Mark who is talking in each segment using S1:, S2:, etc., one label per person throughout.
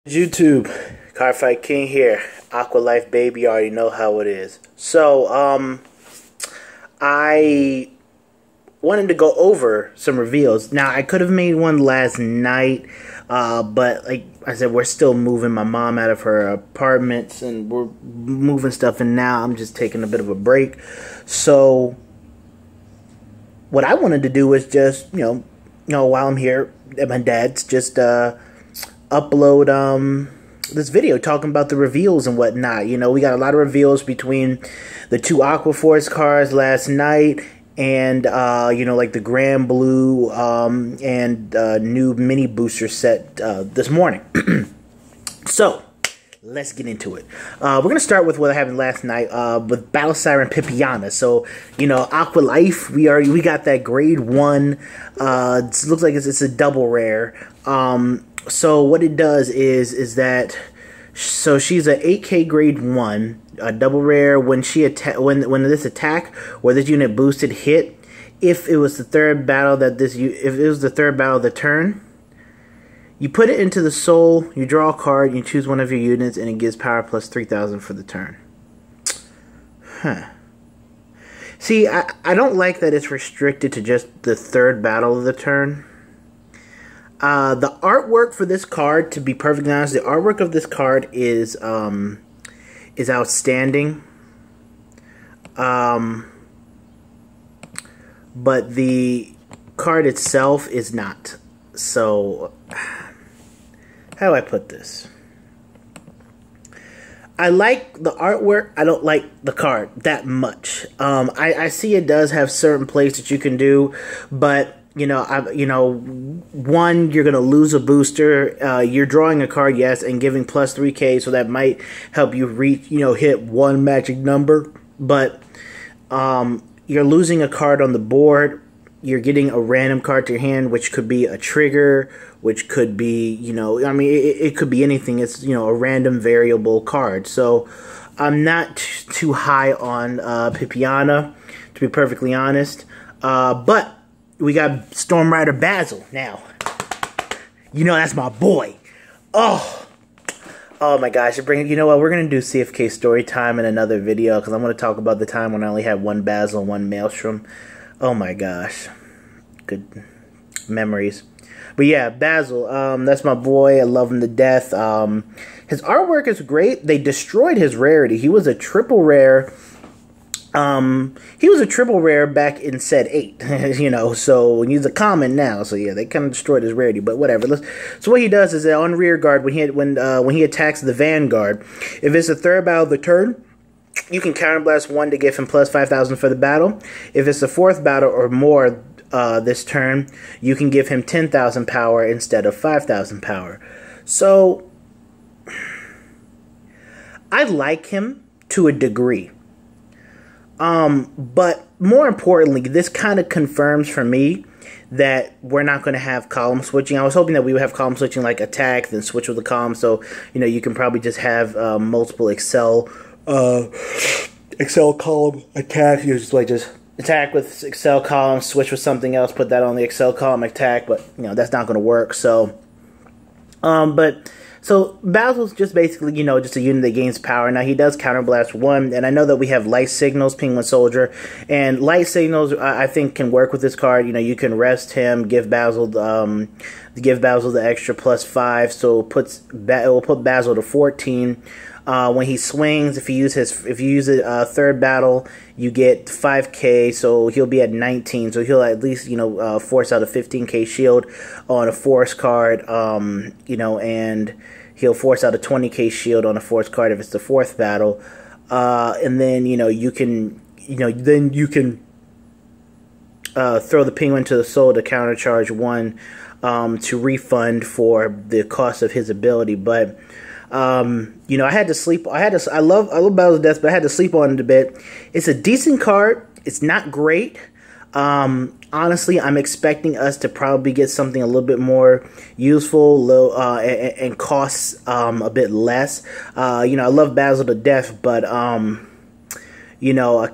S1: YouTube, Cardfight King here. AQUA Life Baby, you already know how it is. So, I wanted to go over some reveals. Now, I could have made one last night, but like I said, we're still moving my mom out of her apartments, and we're moving stuff, and now I'm just taking a bit of a break. So, what I wanted to do was just, while I'm here at my dad's, just, upload this video talking about the reveals and whatnot. We got a lot of reveals between the two Aqua Force cards last night and like the Grand Blue and new mini booster set this morning. So let's get into it. We're gonna start with what happened last night with Battle Siren Pipiana. So Aqua Life, we got that grade 1. It looks like it's a double rare. So what it does is that, so she's a 8K grade 1, a double rare. When she when this attack or this unit boosted hit, if it was the third battle of the turn, you put it into the soul, you draw a card, you choose one of your units, and it gives power plus 3,000 for the turn. See, I don't like that it's restricted to just the third battle of the turn. The artwork for this card, to be perfectly honest, the artwork of this card is outstanding. But the card itself is not. So, how do I put this? I like the artwork. I don't like the card that much. I see it does have certain plays that you can do, but one, you're gonna lose a booster. You're drawing a card, yes, and giving plus 3K, so that might help you reach, hit one magic number. But you're losing a card on the board. You're getting a random card to your hand, which could be a trigger, which could be, it could be anything. It's a random variable card. So I'm not too high on Pipiana, to be perfectly honest. But we got Storm Rider Basil now. That's my boy. Oh my gosh. You know what? We're going to do CFK story time in another video, because I'm going to talk about the time when I only had one Basil and one Maelstrom. Oh my gosh. Good memories. But yeah, Basil, that's my boy. I love him to death. His artwork is great. They destroyed his rarity. He was a triple rare. He was a triple rare back in set 8, so he's a common now. So yeah, they kind of destroyed his rarity, but whatever. So what he does is that on rear guard, when he attacks the Vanguard, if it's the third battle of the turn, you can counterblast 1 to give him plus 5,000 for the battle. If it's the fourth battle or more this turn, you can give him 10,000 power instead of 5,000 power. So I like him to a degree. But more importantly, this kind of confirms for me that we're not going to have column switching. I was hoping that we would have column switching, like attack, then switch with the column. So, you can probably just have multiple Excel column attack. You just attack with Excel column, switch with something else, put that on the Excel column attack. But, that's not going to work. So, So Basil's just basically, just a unit that gains power. Now, he does counterblast 1, and I know that we have Light Signals, Penguin Soldier, and Light Signals, I think, can work with this card. You can rest him, give Basil the extra plus 5, so it will put Basil to 14. When he swings, if you use a third battle, you get 5K, so he'll be at 19. So he'll at least force out a 15K shield on a force card, and he'll force out a 20K shield on a force card if it's the fourth battle, and then you can throw the Penguin to the soul to countercharge 1 to refund for the cost of his ability, but. I had to sleep. I love Battle of Death, but I had to sleep on it a bit. It's a decent card. It's not great. Honestly, I'm expecting us to probably get something a little bit more useful, and costs a bit less. I love Basil to death, but I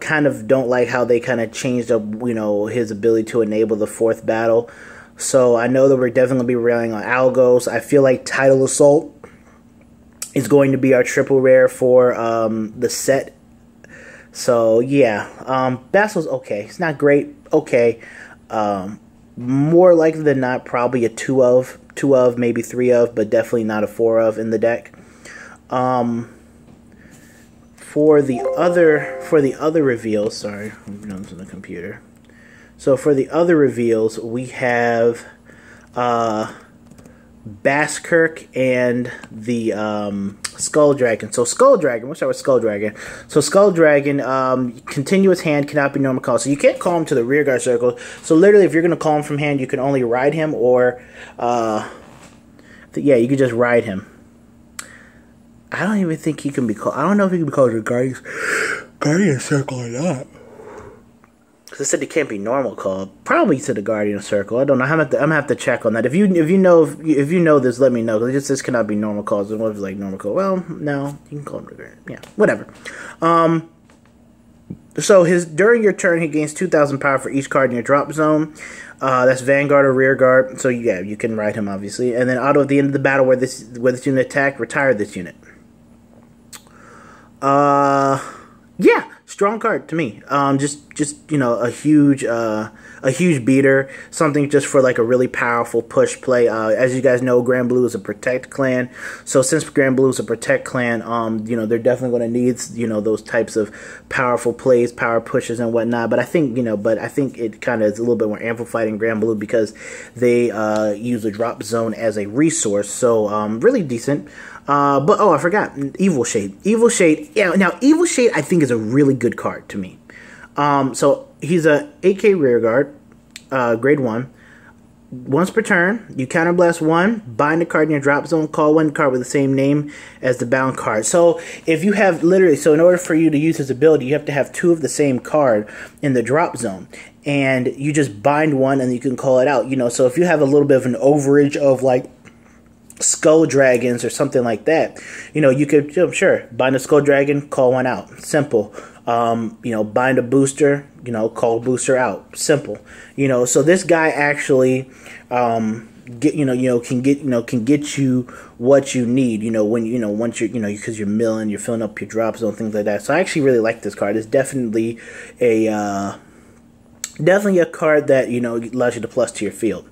S1: kind of don't like how they kind of changed up, his ability to enable the fourth battle. So I know that we're definitely going to be relying on Algos. I feel like Tidal Assault is going to be our triple rare for the set. So yeah, Bassel's okay. It's not great. Okay. More likely than not, probably a 2 of, maybe 3 of, but definitely not a 4 of in the deck. For the other reveals, sorry, I'm on the computer. So for the other reveals, we have Basskirk and the Skull Dragon. So Skull Dragon, we'll start with Skull Dragon. So Skull Dragon, continuous hand, cannot be normal call. So you can't call him to the rear guard circle. So literally, if you're going to call him from hand, you can only ride him, or yeah, you can just ride him. I don't even think he can be called. I don't know if he can be called to the Guardian Circle or not. Because it said it can't be normal called. Probably to the Guardian Circle. I don't know. I'm gonna have to check on that. If you know this, let me know. Because it just this cannot be normal calls. And what if it's like normal call? Well, no, you can call him to Guardian. Yeah, whatever. So during your turn, he gains 2,000 power for each card in your drop zone. That's Vanguard or Rear Guard. So yeah, you can ride him obviously. And then auto at the end of the battle where this unit attack, retire this unit. Yeah, strong card to me. Just you know, a huge beater. Something just for like a really powerful push play. As you guys know, Grand Blue is a protect clan. So since Grand Blue is a protect clan, you know, they're definitely going to need, you know, those types of powerful plays, power pushes and whatnot. But I think, you know, I think it kind of is a little bit more amplified in Grand Blue because they use the drop zone as a resource. So really decent. But oh, I forgot Evil Shade. Evil Shade. Yeah. Now Evil Shade I think is a really good card to me. So he's a 8K rear guard, grade 1. Once per turn, you counterblast 1, bind a card in your drop zone, call 1 card with the same name as the bound card. So if you have literally, so in order for you to use his ability, you have to have 2 of the same card in the drop zone. And you just bind 1 and you can call it out. You know, so if you have a little bit of an overage of like Skull Dragons or something like that, you know, you could, sure, bind a Skull Dragon, call 1 out. Simple. You know, bind a booster, you know, call booster out. Simple. You know, so this guy actually can get you what you need, you know, when, you know, once you're, you know, because you're milling, you're filling up your drop zone, things like that. So I actually really like this card. It's definitely a card that, you know, allows you to plus to your field.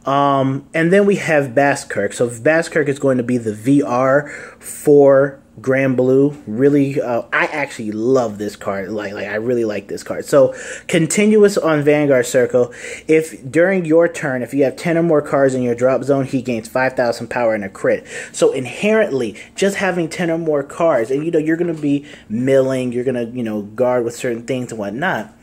S1: And then we have Basskirk. So Basskirk is going to be the VR for Grand Blue. Really, I actually love this card. Like I really like this card. So continuous on Vanguard Circle. If during your turn, if you have 10 or more cards in your drop zone, he gains 5,000 power and a crit. So inherently, just having 10 or more cards, and you know you're going to be milling, you're going to, you know, guard with certain things and whatnot.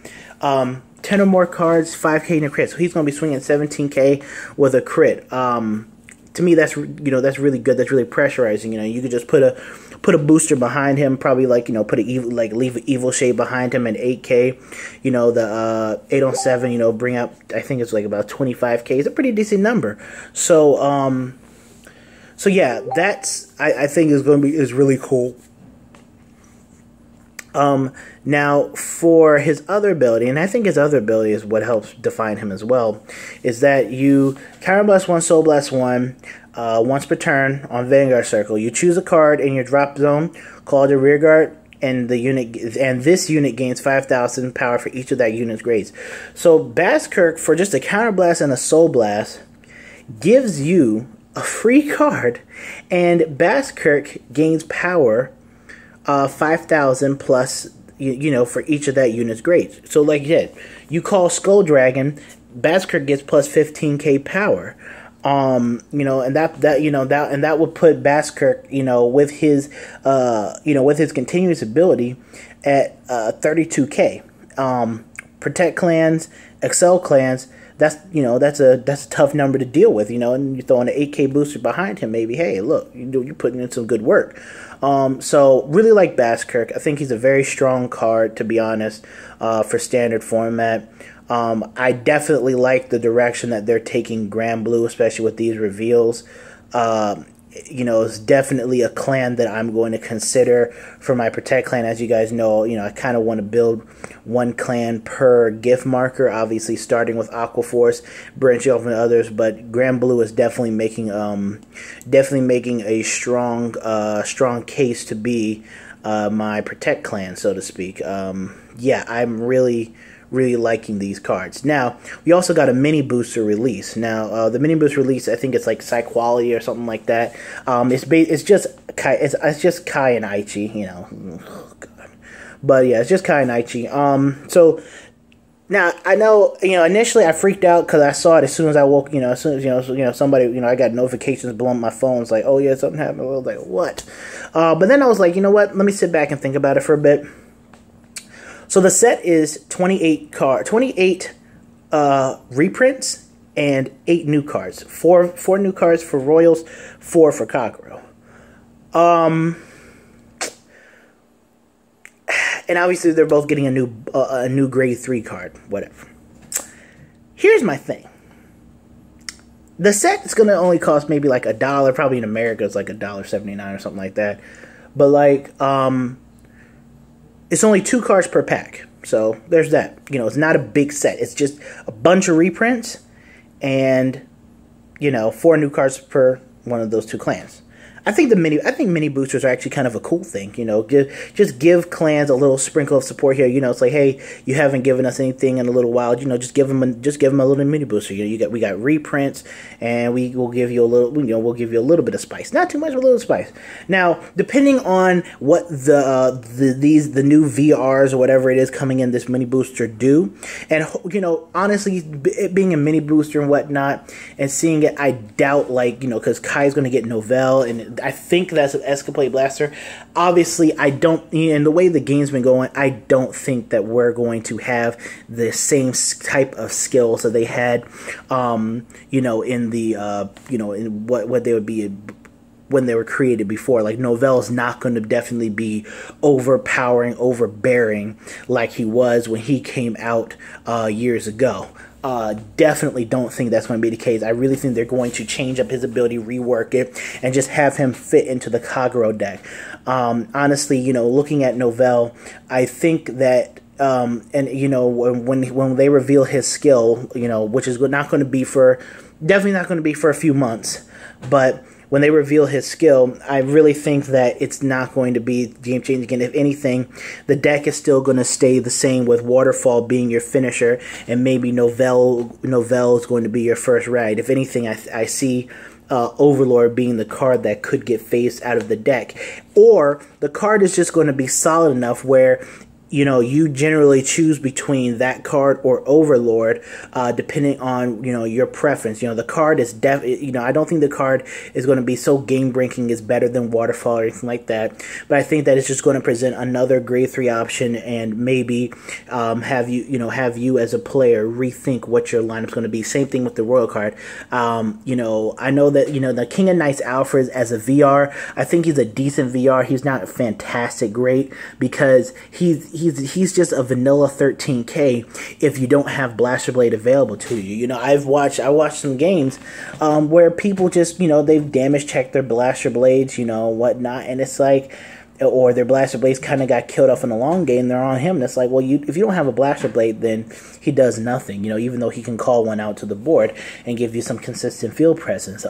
S1: 10 or more cards, 5K and a crit. So he's going to be swinging 17K with a crit. To me, that's, you know, that's really good. That's really pressurizing. You know, you could just put a booster behind him, probably like, you know, leave an Evil Shade behind him and 8K. You know, the 8 on 7, you know, bring up, I think it's like about 25K. It's a pretty decent number. So so yeah, that's I think is really cool. Now for his other ability, and I think his other ability is what helps define him as well, is that you counterblast 1, soul blast 1, once per turn on Vanguard Circle. You choose a card in your drop zone, call it a rear guard, and this unit gains 5,000 power for each of that unit's grades. So Basskirk, for just a counterblast and a soul blast, gives you a free card, and Basskirk gains power 5,000 plus, you know, for each of that unit's grades. So like you said, you call Skull Dragon, Basskirk gets plus 15K power. You know, and that would put Basskirk, you know, with his continuous ability at 32K. Protect clans, excel clans. That's a tough number to deal with, you know, and you throw in an 8K booster behind him, maybe, hey, look, you're putting in some good work. So really like Basskirk. I think he's a very strong card, to be honest, for standard format. I definitely like the direction that they're taking Grand Blue, especially with these reveals. you know, is definitely a clan that I'm going to consider for my Protect clan. As you guys know, you know, I kind of want to build one clan per gift marker, obviously starting with Aqua Force, branching off into others, but Grand Blue is definitely making a strong strong case to be my Protect clan, so to speak. Yeah, I'm really liking these cards. Now, we also got a mini booster release. Now, the mini booster release, I think it's like Psy Quality or something like that. It's just Kai and Aichi, you know. Oh, God. But yeah, it's just Kai and Aichi. So now I know, you know, initially I freaked out because I saw it as soon as I woke. You know, as soon as somebody, you know, I got notifications blowing my phone. It's like, oh yeah, something happened. I was like, what? But then I was like, you know what? Let me sit back and think about it for a bit. So the set is 28 reprints and 8 new cards. Four new cards for Royals, 4 for Kagero. And obviously they're both getting a new grade 3 card, whatever. Here's my thing. The set is going to only cost maybe like $1, probably in America it's like $1.79 or something like that. But like it's only 2 cards per pack. So there's that. You know, it's not a big set. It's just a bunch of reprints and, you know, 4 new cards per one of those 2 clans. I think mini boosters are actually kind of a cool thing, you know. Just give clans a little sprinkle of support here. You know, it's like, hey, you haven't given us anything in a little while. You know, just give them a little mini booster. You know, we got reprints, and we will give you a little. You know, we'll give you a little bit of spice, not too much, but a little spice. Now, depending on what the new VRs or whatever it is coming in this mini booster do, and you know, honestly, it being a mini booster and whatnot, and seeing it, I doubt, like, you know, because Kai's going to get Novell and I think that's an Escapade Blaster. Obviously, I don't, and the way the game's been going, I don't think that we're going to have the same type of skills that they had, you know, in the, you know, in what they would be when they were created before. Like, Novell is not going to definitely be overpowering, overbearing like he was when he came out years ago. Definitely don't think that's going to be the case. I really think they're going to change up his ability, rework it, and just have him fit into the Kagero deck. Honestly, you know, looking at Novell, I think that and you know, when they reveal his skill, you know, which is not going to be for, definitely not going to be for a few months, but when they reveal his skill, I really think that it's not going to be game-changing again. If anything, the deck is still going to stay the same, with Waterfall being your finisher, and maybe Novell is going to be your first ride. If anything, I see Overlord being the card that could get phased out of the deck. Or the card is just going to be solid enough where, you know, you generally choose between that card or Overlord, depending on, you know, your preference. You know, the card is you know, I don't think the card is going to be so game-breaking is better than Waterfall or anything like that, but I think that it's just going to present another grade 3 option, and maybe have you as a player rethink what your lineup's going to be. Same thing with the Royal card. You know, I know that, you know, the King of Knights Alfred as a VR, I think he's a decent VR. He's not fantastic great, because he's just a vanilla 13K if you don't have Blaster Blade available to you. You know, I watched some games where people just, you know, they've damage checked their Blaster Blades, you know, whatnot, and it's like, or their Blaster Blades kind of got killed off in the long game, they're on him, and it's like, well, if you don't have a Blaster Blade, then he does nothing, you know, even though he can call one out to the board and give you some consistent field presence.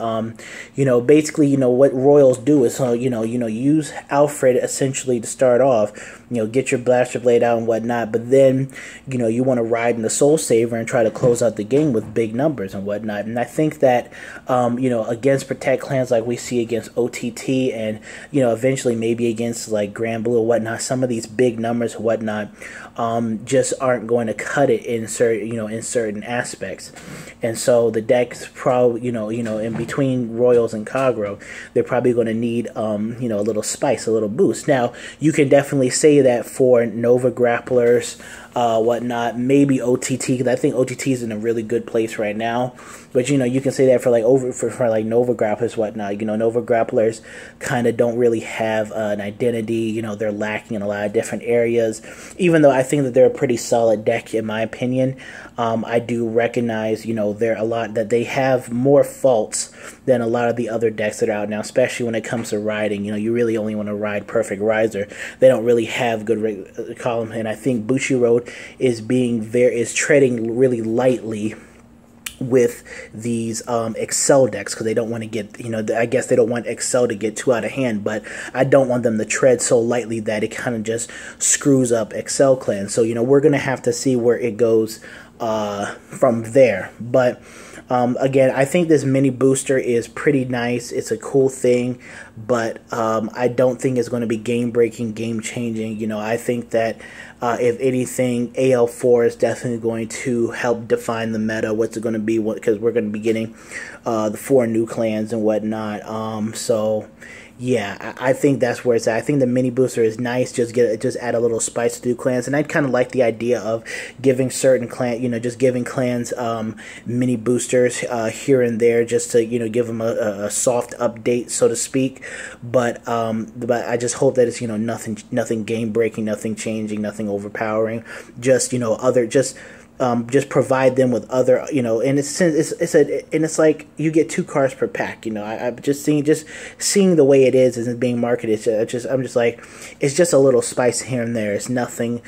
S1: You know, basically, you know, what Royals do is, you know, use Alfred essentially to start off, you know, get your Blaster Blade out and whatnot, but then, you know, you want to ride in the Soul Saver and try to close out the game with big numbers and whatnot. And I think that, you know, against Protect clans like we see against OTT, and, you know, eventually maybe against like Grand Blue or whatnot, some of these big numbers and whatnot just aren't going to cut it in certain aspects. And so the deck's probably, you know, in between Royals and Kagero, they're probably going to need you know, a little spice, a little boost. Now, you can definitely say that for Nova Grapplers, whatnot, maybe OTT, because I think OTT is in a really good place right now. But you know, you can say that for like for like Nova grapplers, whatnot. You know, Nova grapplers kind of don't really have an identity. You know, they're lacking in a lot of different areas. Even though I think that they're a pretty solid deck in my opinion, I do recognize, you know, there are a lot that they have more faults than a lot of the other decks that are out now, especially when it comes to riding. You know, you really only want to ride Perfect Riser. They don't really have good column, and I think Bushiroad is treading really lightly with these Excel decks, because they don't want to get, you know, I guess they don't want Excel to get too out of hand, but I don't want them to tread so lightly that it kind of just screws up Excel clans. So, you know, we're going to have to see where it goes from there. But again, I think this mini booster is pretty nice. It's a cool thing, but I don't think it's going to be game-breaking, game-changing. You know, I think that if anything, AL4 is definitely going to help define the meta, what's it going to be, because we're going to be getting the 4 new clans and whatnot. So yeah, I think that's where it's at. I think the mini booster is nice. Just add a little spice to new clans, and I'd kind of like the idea of giving certain clan, you know, just giving clans mini boosters here and there, just to, you know, give them a soft update, so to speak. But I just hope that it's, you know, nothing game breaking, nothing changing, nothing overpowering. Just, you know, just provide them with other, you know, and it's like you get 2 cards per pack. You know, I'm just seeing the way it is and being marketed. I'm just like, it's just a little spice here and there. It's nothing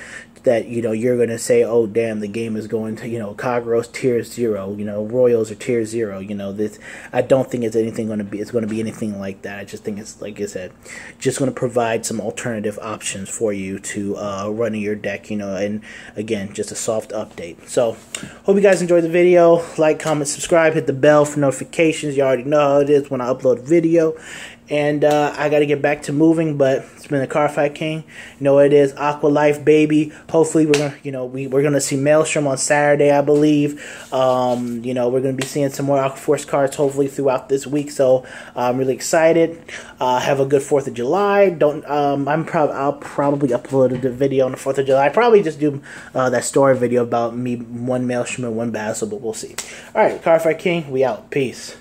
S1: that, you know, you're gonna say, oh damn, the game is going to, you know, Kagros tier 0, you know, Royals are tier 0, you know. This, I don't think it's going to be anything like that. I just think it's, like I said, just going to provide some alternative options for you to run in your deck, you know. And again, just a soft update. So hope you guys enjoyed the video. Like, comment, subscribe, hit the bell for notifications. You already know how it is when I upload a video. And I got to get back to moving, but it's been the Cardfight King. You know what it is, AQUA Life Baby. Hopefully we're gonna, you know, we're gonna see Maelstrom on Saturday, I believe. You know, we're gonna be seeing some more Aqua Force cards hopefully throughout this week. So I'm really excited. Have a good 4th of July. I'll probably upload the video on the 4th of July. I probably just do that story video about me, 1 Maelstrom and 1 Basil, but we'll see. All right, Cardfight King, we out. Peace.